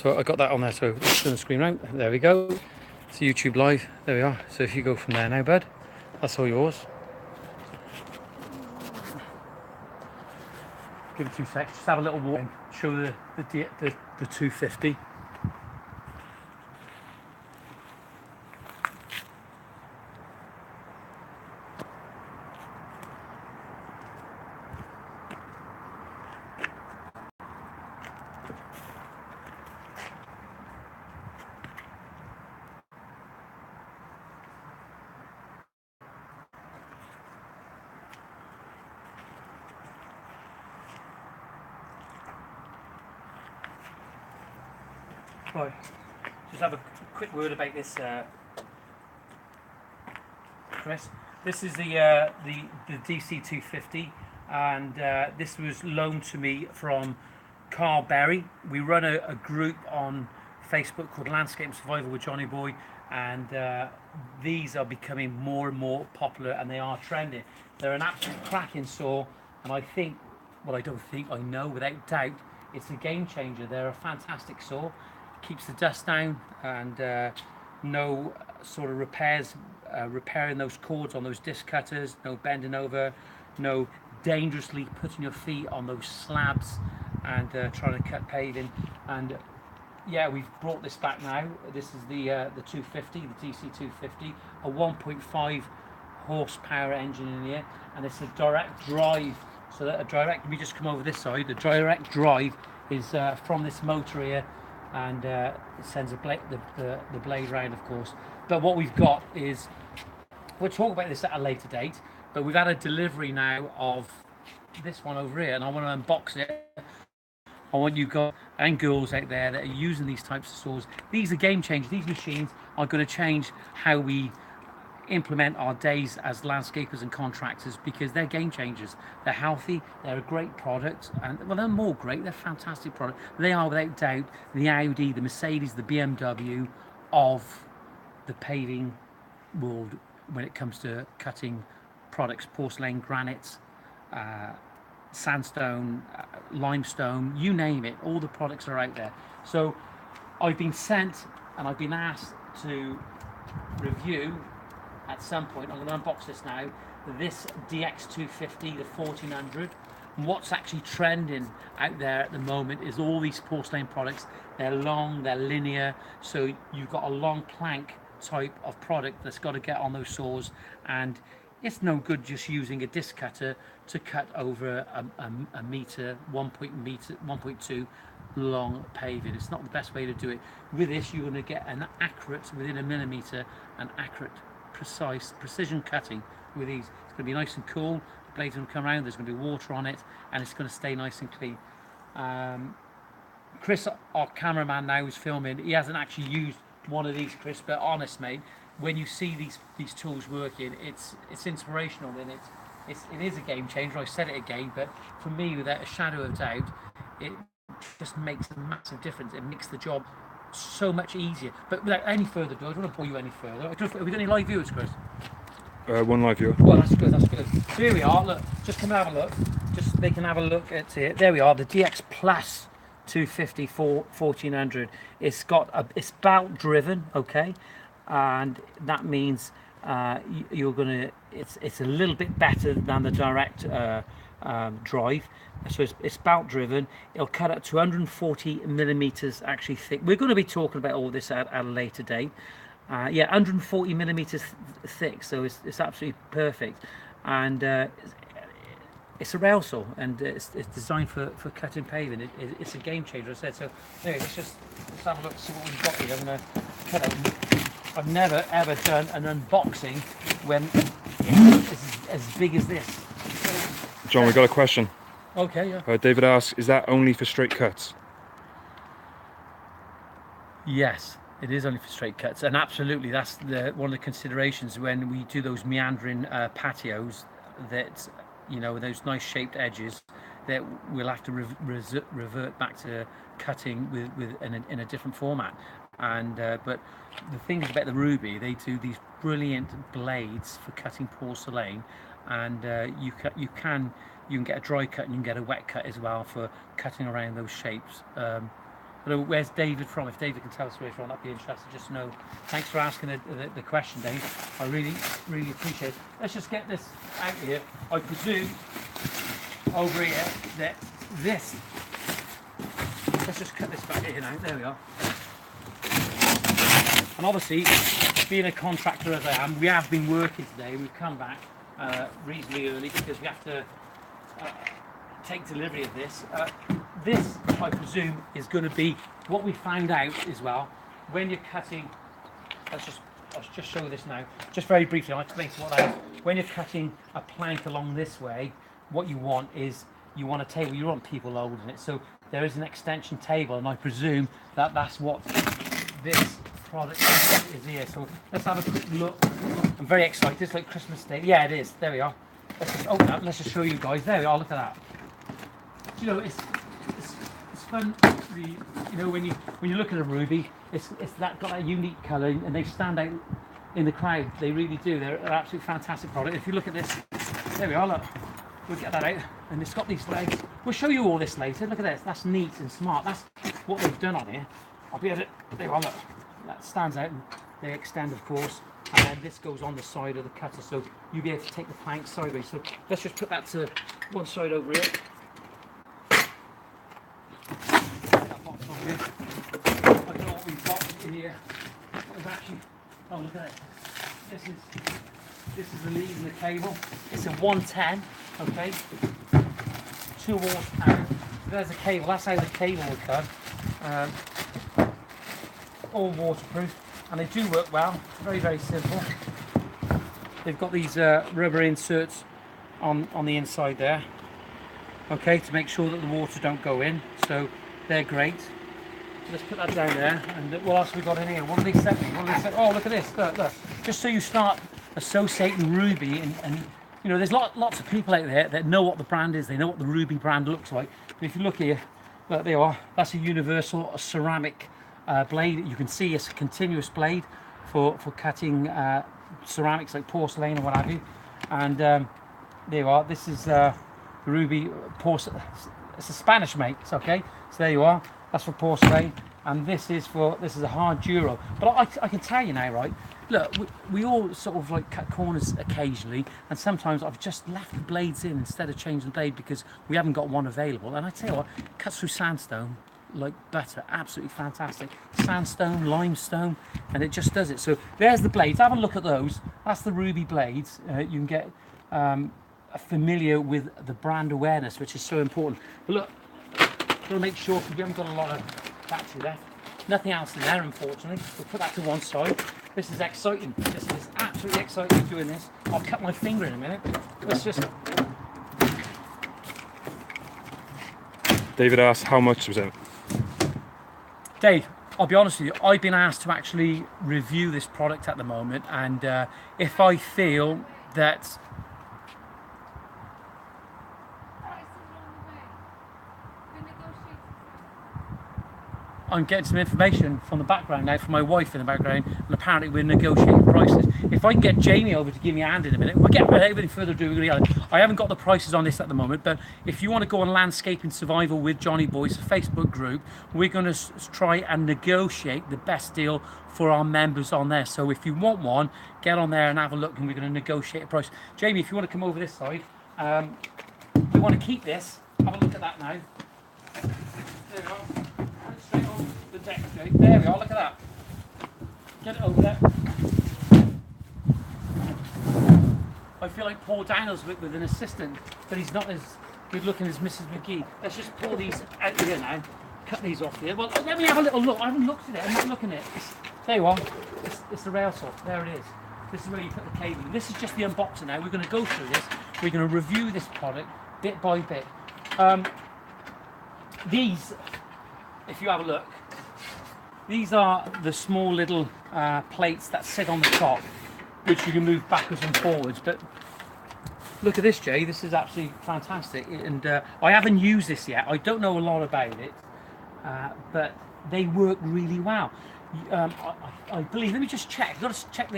So I got that on there, so let's turn the screen around. There we go. It's YouTube live. There we are. So if you go from there now, bud, that's all yours. Give it 2 seconds. Just have a little walk and show the 250. Right, just have a quick word about this, Chris. This is the DC 250, and this was loaned to me from Carl Berry. We run a group on Facebook called Landscape Survival with JohnyBoy, and these are becoming more and more popular, and they are trending. They're an absolute cracking saw, and I think, well, I don't think, I know without doubt, it's a game changer. They're a fantastic saw. Keeps the dust down, and no sort of repairing those cords on those disc cutters, no bending over, no dangerously putting your feet on those slabs and trying to cut paving. And yeah, we've brought this back now. This is the 250, the DC 250, a 1.5 horsepower engine in here, and it's a direct drive. So that a direct, let me just come over this side. The direct drive is from this motor here, and it sends the blade round, of course. But what we've got is, we'll talk about this at a later date, but we've had a delivery now of this one over here, and I want to unbox it. I want you guys and girls out there that are using these types of saws. These are game changers. These machines are going to change how we implement our days as landscapers and contractors, because they're game changers. They're healthy, they're a great product, and well, they're more great, they're fantastic product. They are without doubt the Audi, the Mercedes, the BMW of the paving world when it comes to cutting products, porcelain, granites, sandstone, limestone, you name it, all the products are out there. So I've been sent and I've been asked to review at some point. I'm going to unbox this now, this DX 250, the 1400. And what's actually trending out there at the moment is all these porcelain products. They're long, they're linear, so you've got a long plank type of product that's got to get on those saws, and it's no good just using a disc cutter to cut over a meter, 1.2 long paving. It's not the best way to do it. With this, you're going to get an accurate, within a millimeter, an accurate, precise precision cutting with these. It's going to be nice and cool. The blades will come around, there's going to be water on it, and it's going to stay nice and clean. Chris, our cameraman now, is filming. He hasn't actually used one of these, Chris, but honest, mate, when you see these tools working, it's inspirational, and it is a game changer. I said it again, but for me, without a shadow of doubt, it just makes a massive difference. It makes the job so much easier. But without any further ado, I don't want to bore you any further. Have we got any live viewers, Chris? One live viewer. Well, that's good, that's good. So here we are, look, just come and have a look. Just, they can have a look at it. There we are, the DX Plus 250 1400. It's belt driven, okay? And that means you're gonna, it's a little bit better than the direct drive. So it's belt driven. It'll cut at 240 millimeters actually thick. We're going to be talking about all this at a later date. Yeah, 140 millimeters thick, so it's absolutely perfect. And it's a rail saw, and it's designed for cutting paving. It's a game changer, I said. So anyway, let's have a look, see what we've got here. I'm going to cut out. I've never ever done an unboxing when it's as big as this. John, we got a question. Okay, yeah. David asks, is that only for straight cuts? Yes, it is only for straight cuts, and absolutely, that's one of the considerations when we do those meandering patios. That, you know, those nice shaped edges, that we'll have to revert back to cutting in a different format. And but the thing is about the Rubi, they do these brilliant blades for cutting porcelain, and you can get a dry cut and you can get a wet cut as well for cutting around those shapes. I don't know, where's David from? If David can tell us where he's from, that'd be interesting just to know. Thanks for asking the question, Dave. I really appreciate it. Let's just get this out here. I presume over here that this, let's just cut this back here now. There we are. And obviously, being a contractor as I am, we have been working today. We've come back reasonably early because we have to take delivery of this. This, I presume, is going to be what we found out as well when you're cutting. I'll just show this now, just very briefly. I'll explain to what that is. When you're cutting a plank along this way, what you want is you want a table. You want people holding it, so there is an extension table, and I presume that that's what this product is here. So let's have a quick look. I'm very excited. It's like Christmas Day. Yeah, it is. There we are. Let's just open up. Let's just show you guys. There we are. Look at that. You know, it's fun. You know, when you look at a ruby, it's got that unique colour, and they stand out in the crowd. They really do. They're an absolutely fantastic product. If you look at this, there we are. Look, we'll get that out, and it's got these legs. We'll show you all this later. Look at this. That's neat and smart. That's what they've done on here. I'll be able to. There we are. Look, that stands out, and they extend, of course. And then this goes on the side of the cutter, so you'll be able to take the plank sideways. So let's just put that to one side over here. I don't know what we've got in here. We've actually, oh look at it. This is the lead and the cable. It's a 110, okay. 2 horsepower. There's a cable. That's how the cable will come. All waterproof, and they do work well. Very, very simple. They've got these rubber inserts on the inside there, okay, to make sure that the water don't go in. So they're great. Let's put that down there. And what else have we got in here? What have they sent me? What have they sent? Oh, look at this. Look. Just so you start associating Ruby, and you know, there's lots of people out there that know what the brand is. They know what the Ruby brand looks like. But if you look here, look, there you are. That's a universal ceramic blade. You can see it's a continuous blade for cutting ceramics like porcelain or what have you. And there you are. This is the Ruby porcelain. It's a Spanish make. It's okay. So there you are. That's for porcelain, and this is a hard duro. But I can tell you now, right? Look, we all sort of like cut corners occasionally, and sometimes I've just left the blades in instead of changing the blade because we haven't got one available. And I tell you what, cuts through sandstone like butter. Absolutely fantastic. Sandstone, limestone, and it just does it. So there's the blades. Have a look at those. That's the Ruby blades. You can get familiar with the brand awareness, which is so important. But look, got to make sure, because we haven't got a lot of battery left. Nothing else in there, unfortunately. We'll put that to one side. This is exciting. This is absolutely exciting doing this. I'll cut my finger in a minute. Let's just. David asked how much was it? Dave, I'll be honest with you, I've been asked to actually review this product at the moment, and if I feel that I'm getting some information from the background now, from my wife in the background, and apparently we're negotiating prices. If I can get Jamie over to give me a hand in a minute, we'll get everything further ado. I haven't got the prices on this at the moment, but if you want to go on Landscaping Survival with JohnyBoy, Facebook group, we're going to try and negotiate the best deal for our members on there. So if you want one, get on there and have a look, and we're going to negotiate a price. Jamie, if you want to come over this side, we want to keep this. Have a look at that now. There we go. Straight over the deck, okay? There we are, look at that. Get it over there. I feel like Paul Daniels with an assistant, but he's not as good looking as Mrs. McGee. Let's just pull these out here now. Cut these off here. Well, let me have a little look. I haven't looked at it. I'm not looking at it. There you are. It's the rail saw. There it is. This is where you put the cable. This is just the unboxing now. We're going to go through this. We're going to review this product bit by bit. These, if you have a look, these are the small little plates that sit on the top, which you can move backwards and forwards. But look at this, Jay. This is absolutely fantastic, and I haven't used this yet. I don't know a lot about it, but they work really well. I believe. Let me just check. I've got to check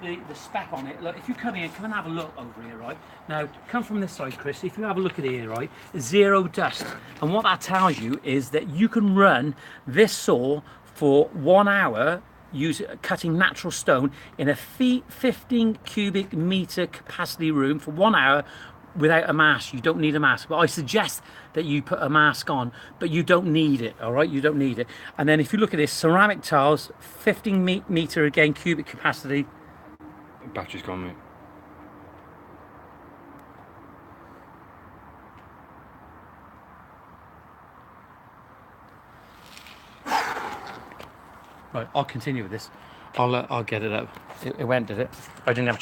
the spec on it. Look, if you come and have a look over here, right? Now, come from this side, Chris. If you have a look at here, right, zero dust. And what that tells you is that you can run this saw for 1 hour cutting natural stone in a 15 cubic meter capacity room for 1 hour without a mask. You don't need a mask, but I suggest that you put a mask on, but you don't need it. All right, you don't need it. And then if you look at this, ceramic tiles, 15 meter again cubic capacity. Battery's gone, mate. Right, I'll continue with this. I'll get it up. It went, did it? I didn't have